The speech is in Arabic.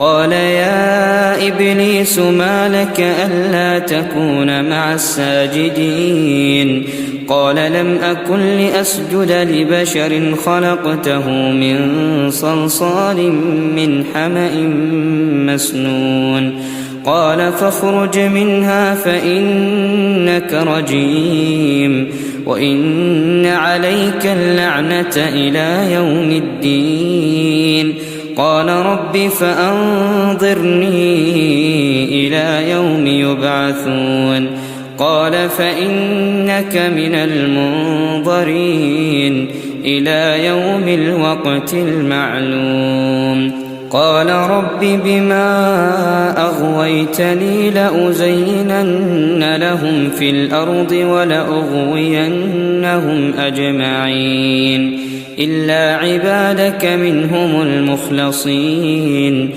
قال يا إبليس ما لك ألا تكون مع الساجدين قال لم أكن لأسجد لبشر خلقته من صلصال من حمأ مسنون قال فاخرج منها فإنك رجيم وإن عليك اللعنة إلى يوم الدين قال رب فأنظرني إلى يوم يبعثون قال فإنك من المنظرين إلى يوم الوقت المعلوم قال رب بما أغويتني لأزينن لهم في الأرض ولأغوينهم أجمعين إلا عبادك منهم المخلصين